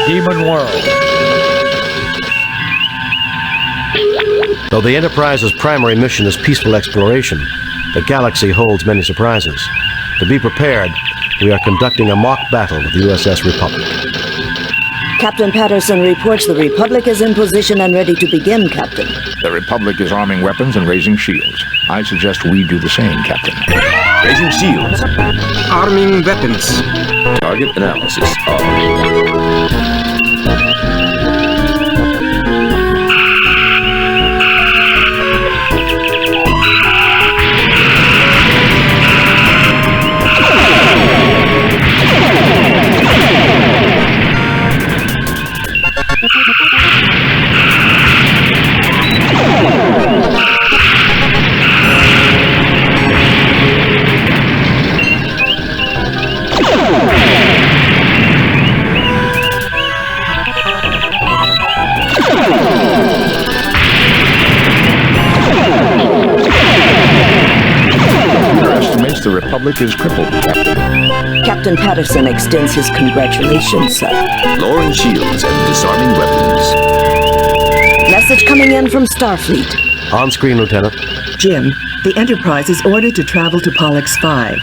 Demon World. Though the Enterprise's primary mission is peaceful exploration, the galaxy holds many surprises. To be prepared, we are conducting a mock battle with the USS Republic. Captain Patterson reports the Republic is in position and ready to begin, Captain. The Republic is arming weapons and raising shields. I suggest we do the same, Captain. Raising shields. Arming weapons. Target analysis on. The Republic is crippled, Captain. Captain Patterson extends his congratulations, sir. Lowering shields and disarming weapons. Message coming in from Starfleet. On screen, Lieutenant. Jim, the Enterprise is ordered to travel to Pollux 5.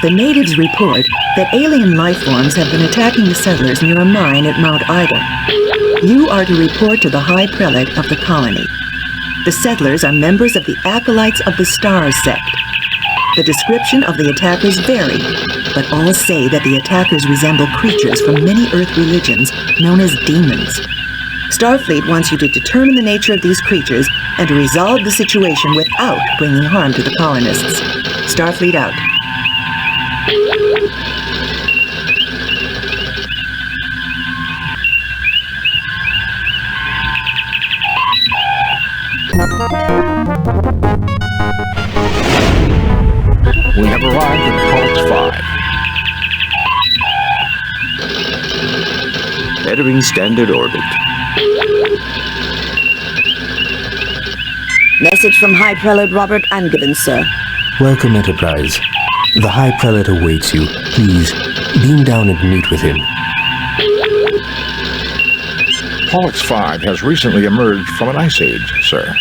The natives report that alien life forms have been attacking the settlers near a mine at Mount Ida. You are to report to the High Prelate of the colony. The settlers are members of the Acolytes of the Stars sect. The description of the attackers vary, but all say that the attackers resemble creatures from many Earth religions known as demons. Starfleet wants you to determine the nature of these creatures and to resolve the situation without bringing harm to the colonists. Starfleet out. We have arrived at Pollux 5. Entering standard orbit. Message from High Prelate Robert Angevin, sir. Welcome, Enterprise. The High Prelate awaits you. Please, beam down and meet with him. Pollux 5 has recently emerged from an ice age, sir.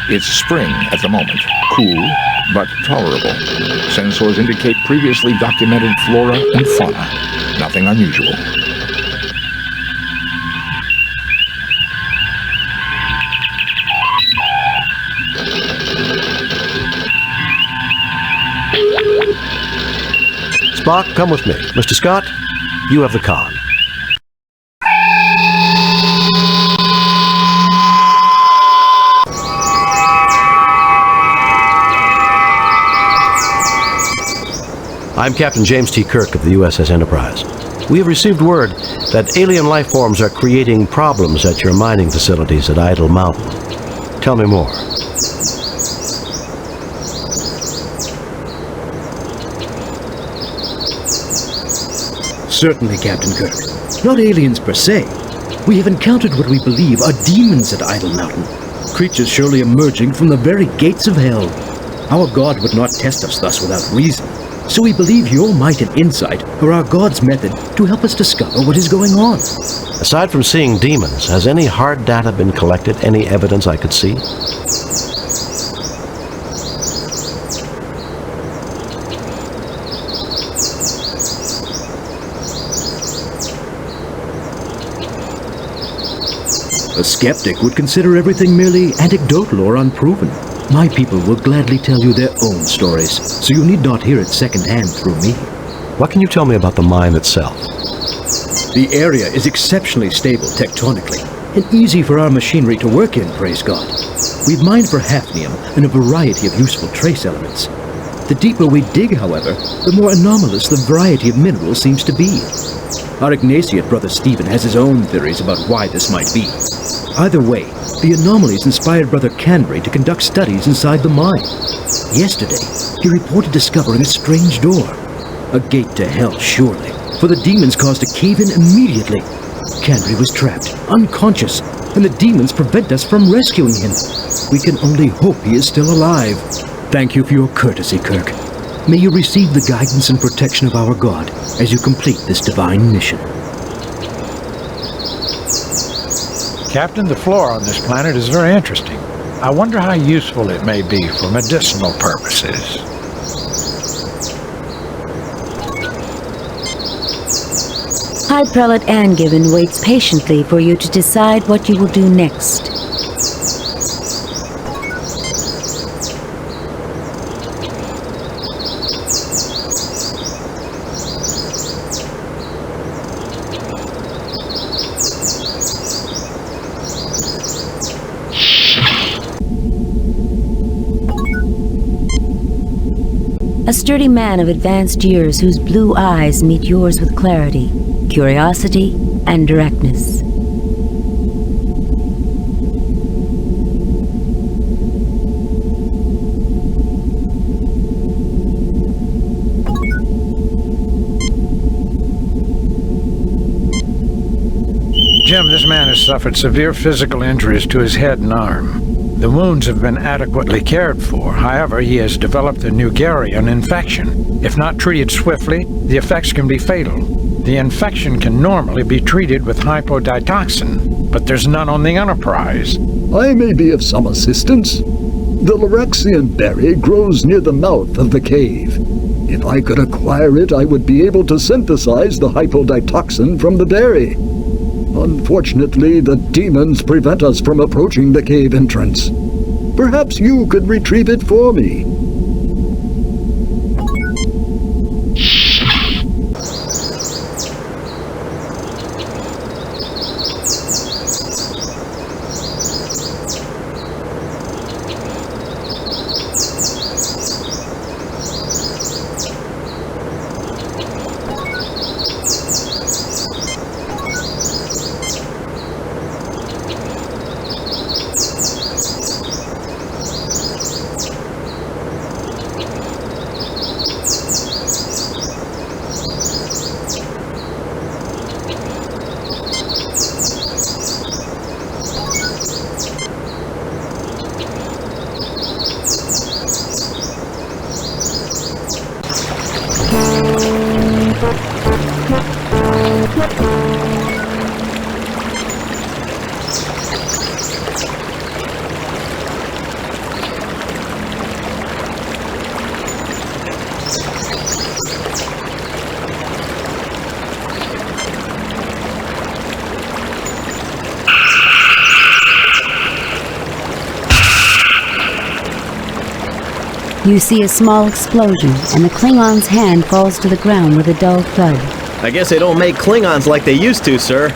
It's spring at the moment. Cool, but tolerable. Sensors indicate previously documented flora and fauna. Nothing unusual. Spock, come with me. Mr. Scott, you have the con. I'm Captain James T. Kirk of the USS Enterprise. We have received word that alien life forms are creating problems at your mining facilities at Idle Mountain. Tell me more. Certainly, Captain Kirk. Not aliens per se. We have encountered what we believe are demons at Idle Mountain. Creatures surely emerging from the very gates of hell. Our God would not test us thus without reason. So we believe your might and insight are our God's method to help us discover what is going on. Aside from seeing demons, has any hard data been collected? Any evidence I could see? A skeptic would consider everything merely anecdotal or unproven. My people will gladly tell you their own stories, so you need not hear it secondhand through me. What can you tell me about the mine itself? The area is exceptionally stable tectonically, and easy for our machinery to work in, praise God. We've mined for hafnium and a variety of useful trace elements. The deeper we dig, however, the more anomalous the variety of minerals seems to be. Our Ignatiate brother Stephen has his own theories about why this might be. Either way, the anomalies inspired Brother Canbury to conduct studies inside the mine. Yesterday, he reported discovering a strange door. A gate to hell, surely, for the demons caused a cave-in immediately. Canbury was trapped, unconscious, and the demons prevent us from rescuing him. We can only hope he is still alive. Thank you for your courtesy, Kirk. May you receive the guidance and protection of our God as you complete this divine mission. Captain, the flora on this planet is very interesting. I wonder how useful it may be for medicinal purposes. High Prelate Angiven waits patiently for you to decide what you will do next. A sturdy man of advanced years whose blue eyes meet yours with clarity, curiosity, and directness. Jim, this man has suffered severe physical injuries to his head and arm. The wounds have been adequately cared for. However, he has developed a Nugarian infection. If not treated swiftly, the effects can be fatal. The infection can normally be treated with hypoditoxin, but there's none on the Enterprise. I may be of some assistance. The Lorexian berry grows near the mouth of the cave. If I could acquire it, I would be able to synthesize the hypoditoxin from the berry. Unfortunately, the demons prevent us from approaching the cave entrance. Perhaps you could retrieve it for me. You see a small explosion, and the Klingon's hand falls to the ground with a dull thud. I guess they don't make Klingons like they used to, sir.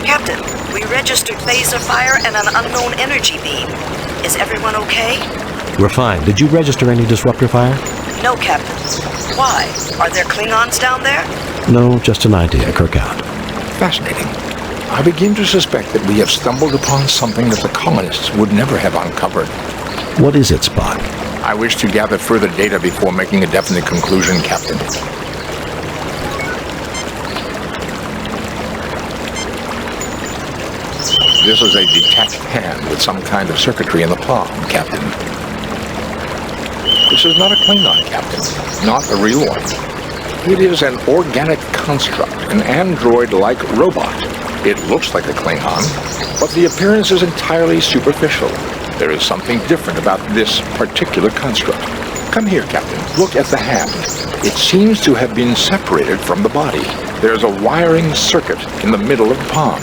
Captain, we registered laser fire and an unknown energy beam. Is everyone okay? We're fine. Did you register any disruptor fire? No, Captain. Why? Are there Klingons down there? No, just an idea, Kirk out. Fascinating. I begin to suspect that we have stumbled upon something that the colonists would never have uncovered. What is it, Spock? I wish to gather further data before making a definite conclusion, Captain. This is a detached hand with some kind of circuitry in the palm, Captain. This is not a Klingon, Captain. Not a real one. It is an organic construct, an android-like robot. It looks like a Klingon, but the appearance is entirely superficial. There is something different about this particular construct. Come here, Captain. Look at the hand. It seems to have been separated from the body. There is a wiring circuit in the middle of the palm.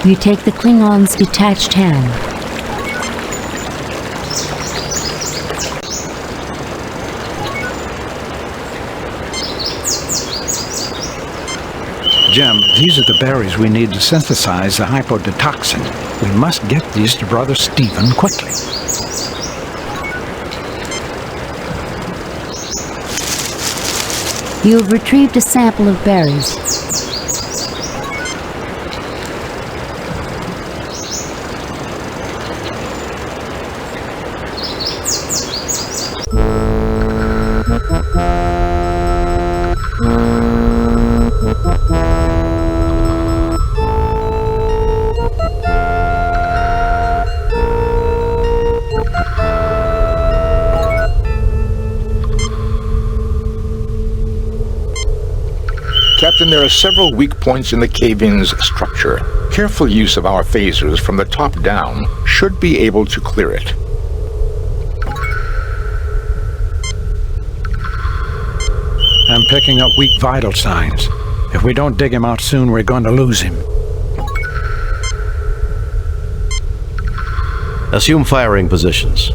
You take the Klingon's detached hand. Jim, these are the berries we need to synthesize the hypoditoxin. We must get these to Brother Stephen quickly. You have retrieved a sample of berries. Captain, there are several weak points in the cave-in's structure. Careful use of our phasers from the top down should be able to clear it. I'm picking up weak vital signs. If we don't dig him out soon, we're going to lose him. Assume firing positions.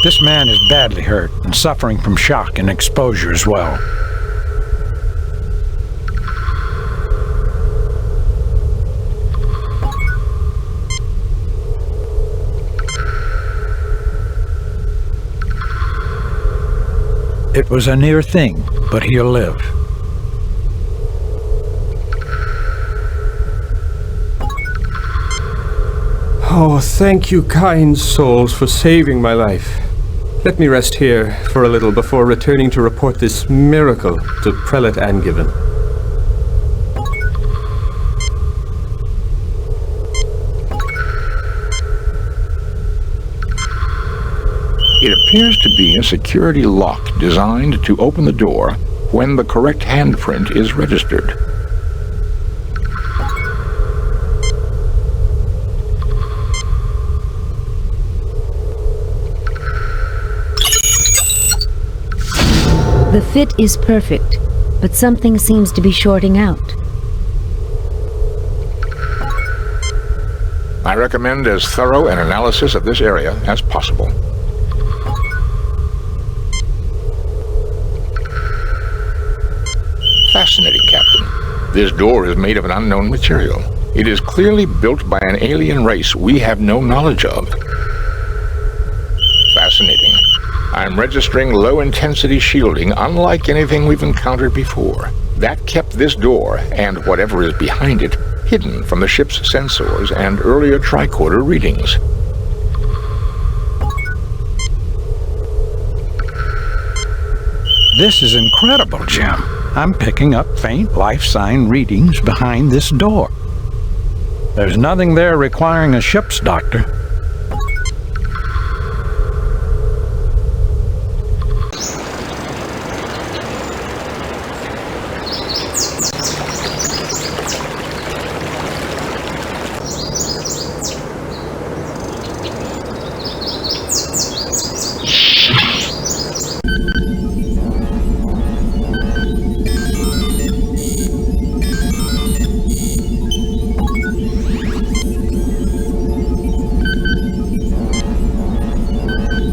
This man is badly hurt and suffering from shock and exposure as well. It was a near thing, but he'll live. Oh, thank you, kind souls, for saving my life. Let me rest here for a little before returning to report this miracle to Prelate Angiven. It appears to be a security lock designed to open the door when the correct handprint is registered. The fit is perfect, but something seems to be shorting out. I recommend as thorough an analysis of this area as possible. Fascinating, Captain. This door is made of an unknown material. It is clearly built by an alien race we have no knowledge of. Fascinating. I'm registering low-intensity shielding unlike anything we've encountered before. That kept this door, and whatever is behind it, hidden from the ship's sensors and earlier tricorder readings. This is incredible, Jim. I'm picking up faint life sign readings behind this door. There's nothing there requiring a ship's doctor.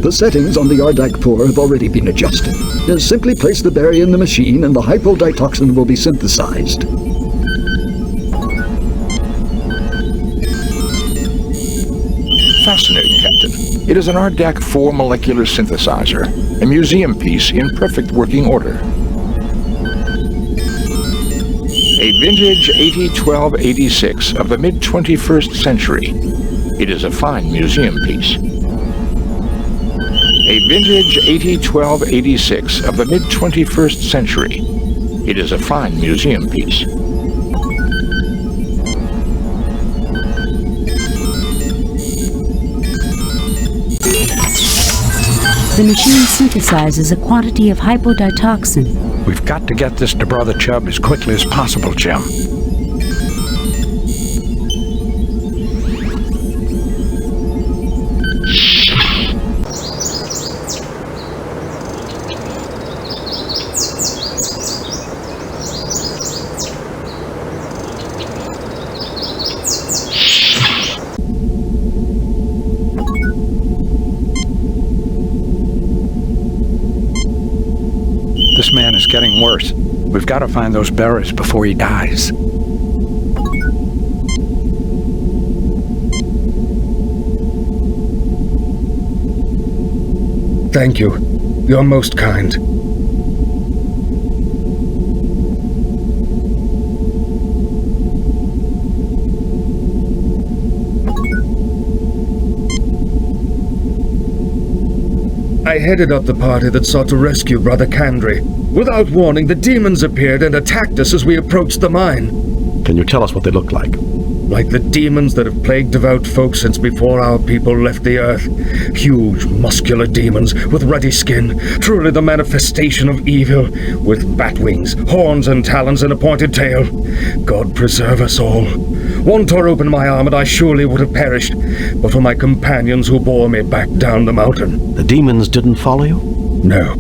The settings on the Ardak core have already been adjusted. Just simply place the berry in the machine and the hypoditoxin will be synthesized. Fascinating, Captain. It is an Ardak 4 molecular synthesizer, a museum piece in perfect working order. A vintage 801286 of the mid-21st century. It is a fine museum piece. A vintage 801286 of the mid-21st century. It is a fine museum piece. The machine synthesizes a quantity of hypoditoxin. We've got to get this to Brother Chubb as quickly as possible, Jim. This man is getting worse. We've got to find those berries before he dies. Thank you. You're most kind. I headed up the party that sought to rescue Brother Kandri. Without warning, the demons appeared and attacked us as we approached the mine. Can you tell us what they look like? Like the demons that have plagued devout folk since before our people left the earth. Huge, muscular demons with ruddy skin, truly the manifestation of evil, with bat wings, horns and talons and a pointed tail. God preserve us all. One tore open my arm and I surely would have perished, but for my companions who bore me back down the mountain. The demons didn't follow you? No.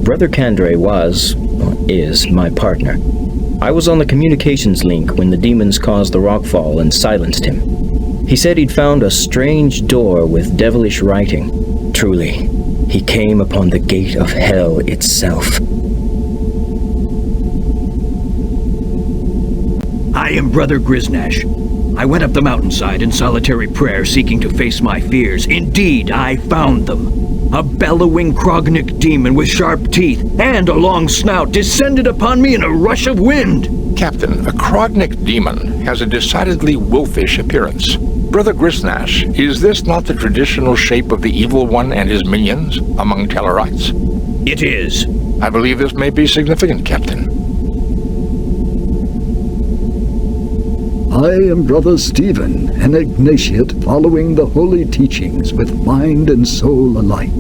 Brother Kandre was, or is, my partner. I was on the communications link when the demons caused the rockfall and silenced him. He said he'd found a strange door with devilish writing. Truly, he came upon the gate of hell itself. I am Brother Griznash. I went up the mountainside in solitary prayer seeking to face my fears. Indeed, I found them. A bellowing Krognik demon with sharp teeth and a long snout descended upon me in a rush of wind. Captain, a Krognik demon has a decidedly wolfish appearance. Brother Griznash, is this not the traditional shape of the Evil One and his minions among Tellarites? It is. I believe this may be significant, Captain. I am Brother Stephen, an Ignatiate following the holy teachings with mind and soul alike.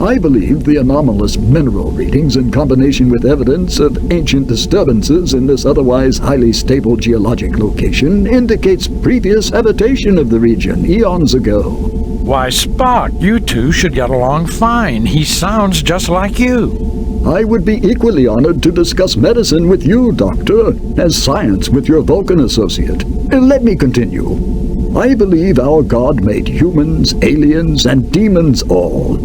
I believe the anomalous mineral readings in combination with evidence of ancient disturbances in this otherwise highly stable geologic location indicates previous habitation of the region eons ago. Why, Spock, you two should get along fine. He sounds just like you. I would be equally honored to discuss medicine with you, Doctor, as science with your Vulcan associate. Let me continue. I believe our God made humans, aliens, and demons all.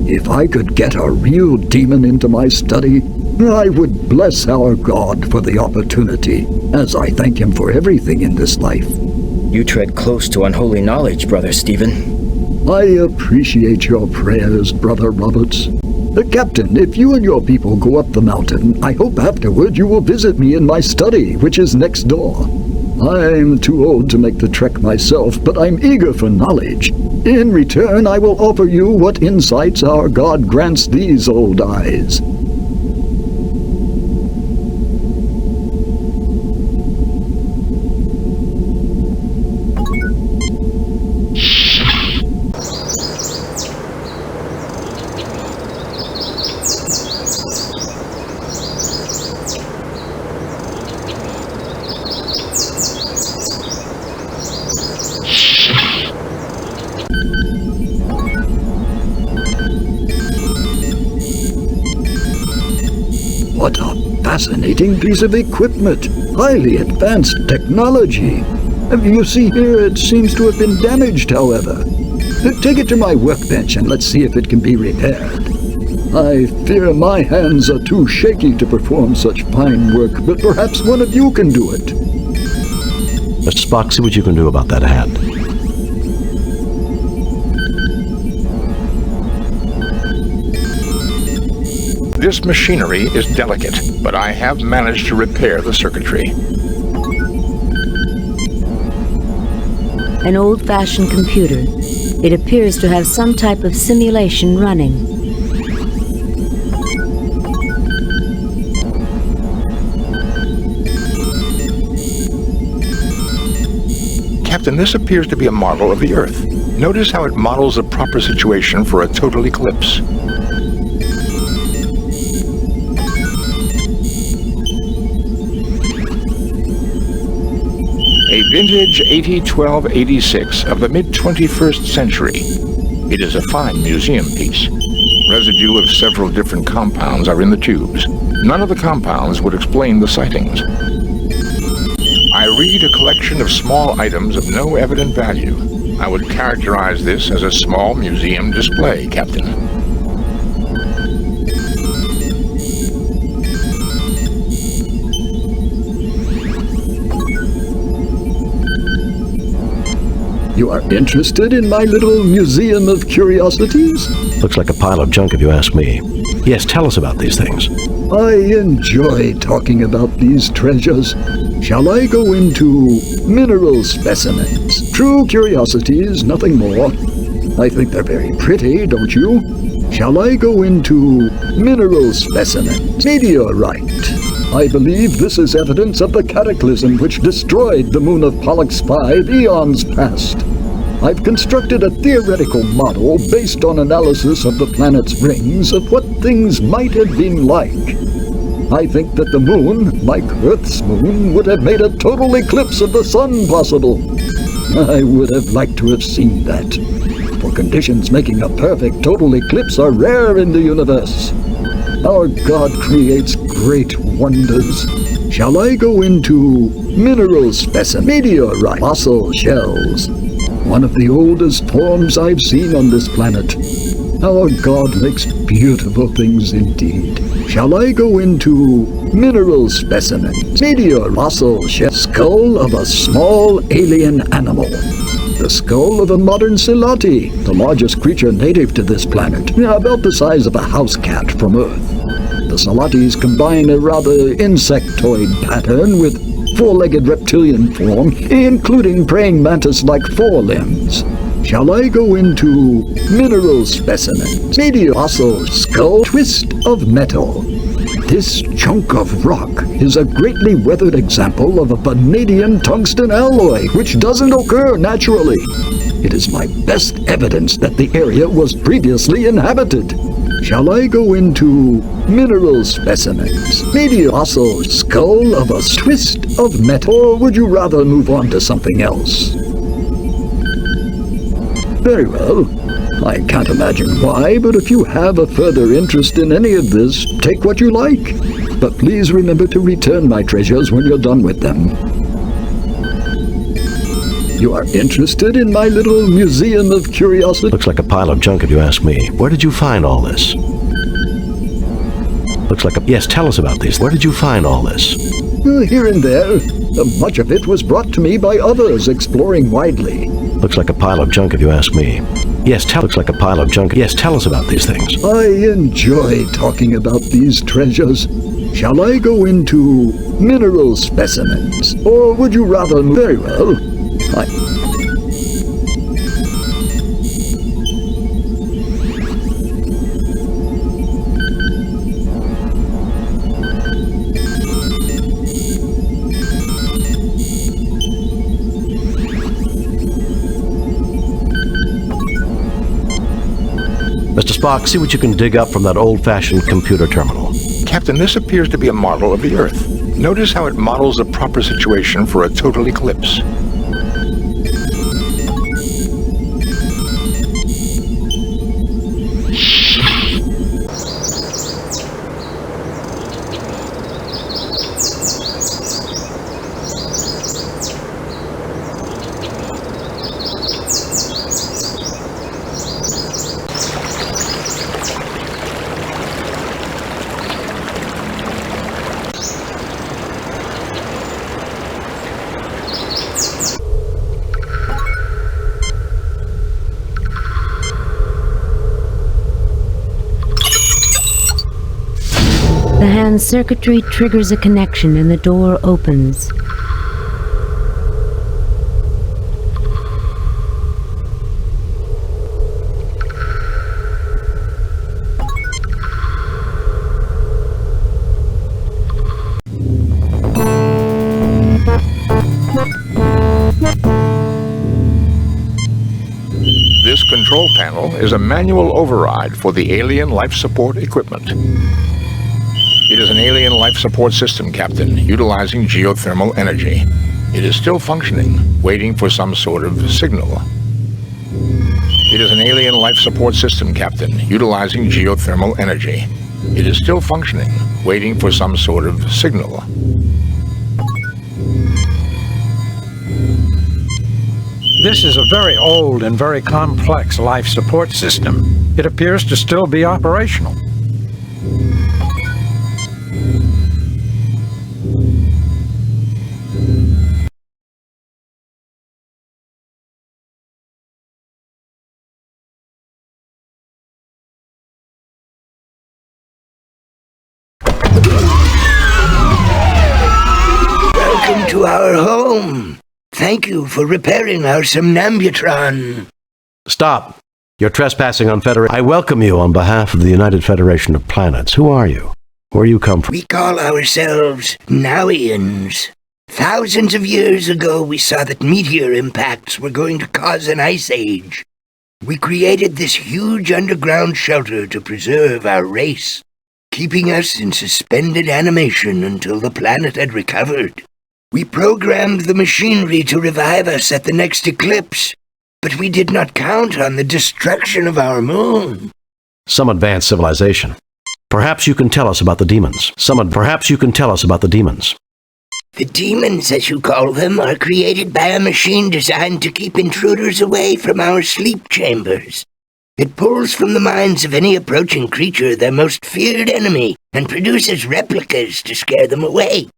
If I could get a real demon into my study, I would bless our God for the opportunity, as I thank him for everything in this life. You tread close to unholy knowledge, Brother Stephen. I appreciate your prayers, Brother Roberts. Captain, if you and your people go up the mountain, I hope afterward you will visit me in my study, which is next door. I'm too old to make the trek myself, but I'm eager for knowledge. In return, I will offer you what insights our God grants these old eyes. What a fascinating piece of equipment. Highly advanced technology. You see here, it seems to have been damaged, however. Take it to my workbench and let's see if it can be repaired. I fear my hands are too shaky to perform such fine work, but perhaps one of you can do it. Mr. Spock, see what you can do about that hand. This machinery is delicate, but I have managed to repair the circuitry. An old-fashioned computer. It appears to have some type of simulation running. Captain, this appears to be a model of the Earth. Notice how it models a proper situation for a total eclipse. A vintage 8012-86 of the mid-21st century. It is a fine museum piece. Residue of several different compounds are in the tubes. None of the compounds would explain the sightings. I read a collection of small items of no evident value. I would characterize this as a small museum display, Captain. You are interested in my little museum of curiosities? Looks like a pile of junk if you ask me. Yes, tell us about these things. I enjoy talking about these treasures. Shall I go into mineral specimens? True curiosities, nothing more. I think they're very pretty, don't you? Shall I go into mineral specimens? Meteorite. I believe this is evidence of the cataclysm which destroyed the moon of Pollux 5 eons past. I've constructed a theoretical model based on analysis of the planet's rings of what things might have been like. I think that the moon, like Earth's moon, would have made a total eclipse of the sun possible. I would have liked to have seen that, for conditions making a perfect total eclipse are rare in the universe. Our God creates great wonders. Shall I go into mineral specimen? Meteorite. Fossil shells. One of the oldest forms I've seen on this planet. Our God makes beautiful things indeed. Shall I go into mineral specimens? Meteor fossil shell. Skull of a small alien animal. The skull of a modern Silati, the largest creature native to this planet, about the size of a house cat from Earth. The Silatis combine a rather insectoid pattern with four-legged reptilian form, including praying mantis-like forelimbs. Shall I go into mineral specimens? Meteor fossil skull twist of metal. This chunk of rock is a greatly weathered example of a vanadium tungsten alloy, which doesn't occur naturally. It is my best evidence that the area was previously inhabited. Shall I go into mineral specimens? Meteor fossil skull of a twist of metal, or would you rather move on to something else? Very well. I can't imagine why, but if you have a further interest in any of this, take what you like. But please remember to return my treasures when you're done with them. You are interested in my little museum of curiosity? Looks like a pile of junk if you ask me. Where did you find all this? Looks like a... Yes, tell us about these. Where did you find all this? Here and there. Much of it was brought to me by others exploring widely. Looks like a pile of junk if you ask me. Yes, looks like a pile of junk. Yes, tell us about these things. I enjoy talking about these treasures. Shall I go into mineral specimens? Or would you rather... Very well. Mr. Spock, see what you can dig up from that old-fashioned computer terminal. Captain, this appears to be a model of the Earth. Notice how it models the proper situation for a total eclipse. The hand circuitry triggers a connection and the door opens. This control panel is a manual override for the alien life support equipment. It is an alien life support system, Captain, utilizing geothermal energy. It is still functioning, waiting for some sort of signal. It is an alien life support system, Captain, utilizing geothermal energy. It is still functioning, waiting for some sort of signal. This is a very old and very complex life support system. It appears to still be operational. Welcome to our home. Thank you for repairing our somnambutron. Stop. You're trespassing on Federation. I welcome you on behalf of the United Federation of Planets. Who are you? Where you come from? We call ourselves Nowians. Thousands of years ago, we saw that meteor impacts were going to cause an ice age. We created this huge underground shelter to preserve our race, keeping us in suspended animation until the planet had recovered. We programmed the machinery to revive us at the next eclipse, but we did not count on the destruction of our moon. Some advanced civilization. Perhaps you can tell us about the demons. Perhaps you can tell us about the demons. The demons, as you call them, are created by a machine designed to keep intruders away from our sleep chambers. It pulls from the minds of any approaching creature their most feared enemy and produces replicas to scare them away.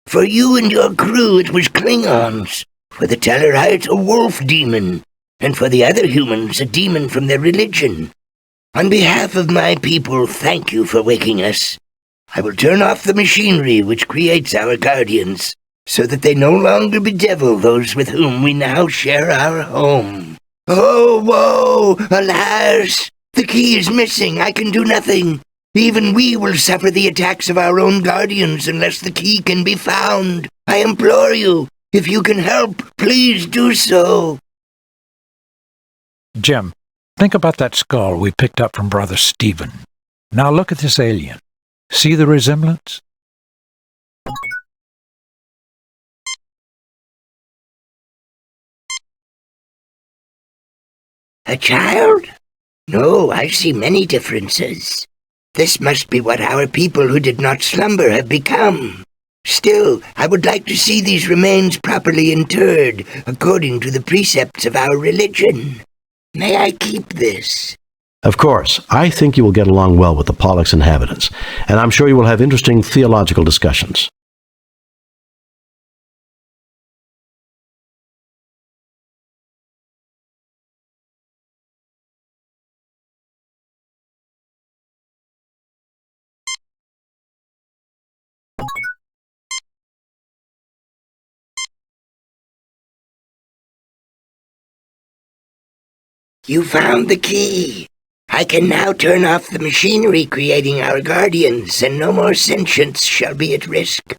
For you and your crew, it was Klingons. For the Tellarites, a wolf demon. And for the other humans, a demon from their religion. On behalf of my people, thank you for waking us. I will turn off the machinery which creates our guardians, so that they no longer bedevil those with whom we now share our home. Oh, woe! Alas! The key is missing. I can do nothing. Even we will suffer the attacks of our own guardians unless the key can be found. I implore you, if you can help, please do so. Jim, think about that skull we picked up from Brother Stephen. Now look at this alien. See the resemblance? A child? No, I see many differences. This must be what our people who did not slumber have become. Still, I would like to see these remains properly interred, according to the precepts of our religion. May I keep this? Of course. I think you will get along well with the Pollux inhabitants, and I'm sure you will have interesting theological discussions. You found the key. I can now turn off the machinery creating our guardians, and no more sentience shall be at risk.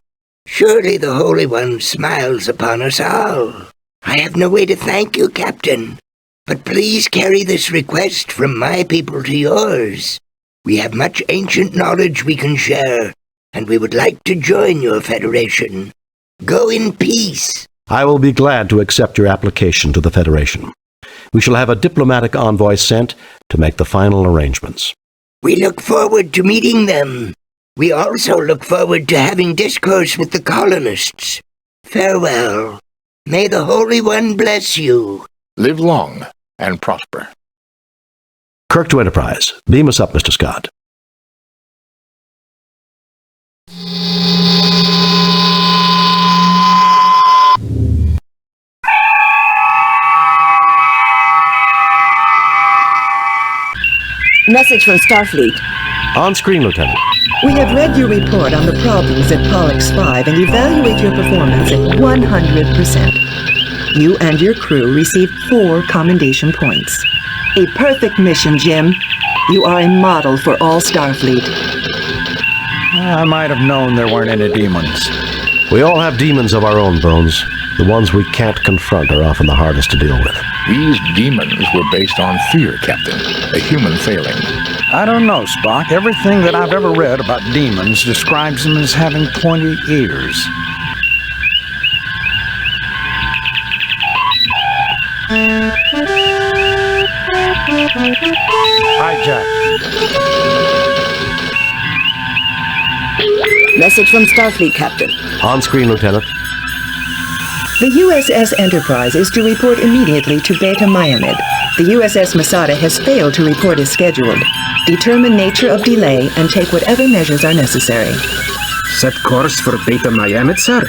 Surely the Holy One smiles upon us all. I have no way to thank you, Captain, but please carry this request from my people to yours. We have much ancient knowledge we can share, and we would like to join your Federation. Go in peace. I will be glad to accept your application to the Federation. We shall have a diplomatic envoy sent to make the final arrangements. We look forward to meeting them. We also look forward to having discourse with the colonists. Farewell. May the Holy One bless you. Live long and prosper. Kirk to Enterprise. Beam us up, Mr. Scott. Message from Starfleet. On screen, Lieutenant. We have read your report on the problems at Pollux 5 and evaluate your performance at 100%. You and your crew received 4 commendation points. A perfect mission, Jim. You are a model for all Starfleet. I might have known there weren't any demons. We all have demons of our own, Bones. The ones we can't confront are often the hardest to deal with. These demons were based on fear, Captain. A human failing. I don't know, Spock. Everything that I've ever read about demons describes them as having pointy ears. Hijack. Message from Starfleet, Captain. On screen, Lieutenant. The USS Enterprise is to report immediately to Beta Myamed. The USS Masada has failed to report as scheduled. Determine nature of delay and take whatever measures are necessary. Set course for Beta Myamed, sir.